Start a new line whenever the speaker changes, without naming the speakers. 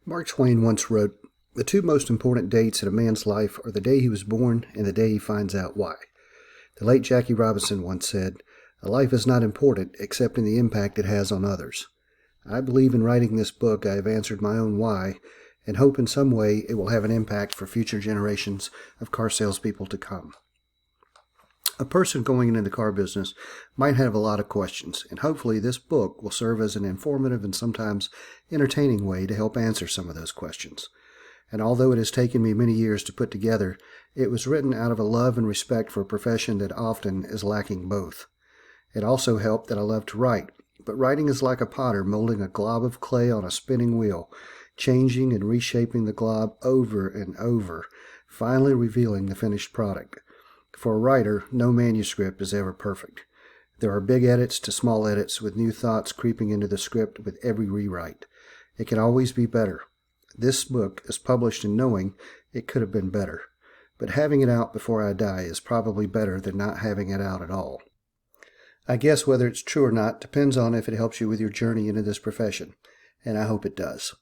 Mark Twain once wrote, "The two most important dates in a man's life are the day he was born and the day he finds out why." The late Jackie Robinson once said, "A life is not important except in the impact it has on others." I believe in writing this book I have answered my own why and hope in some way it will have an impact for future generations of car salespeople to come. A person going into the car business might have a lot of questions, and hopefully this book will serve as an informative and sometimes entertaining way to help answer some of those questions. And although it has taken me many years to put together, it was written out of a love and respect for a profession that often is lacking both. It also helped that I love to write, but writing is like a potter molding a glob of clay on a spinning wheel, changing and reshaping the glob over and over, finally revealing the finished product. For a writer, no manuscript is ever perfect. There are big edits to small edits with new thoughts creeping into the script with every rewrite. It can always be better. This book is published in knowing it could have been better, but having it out before I die is probably better than not having it out at all. I guess whether it's true or not depends on if it helps you with your journey into this profession, and I hope it does.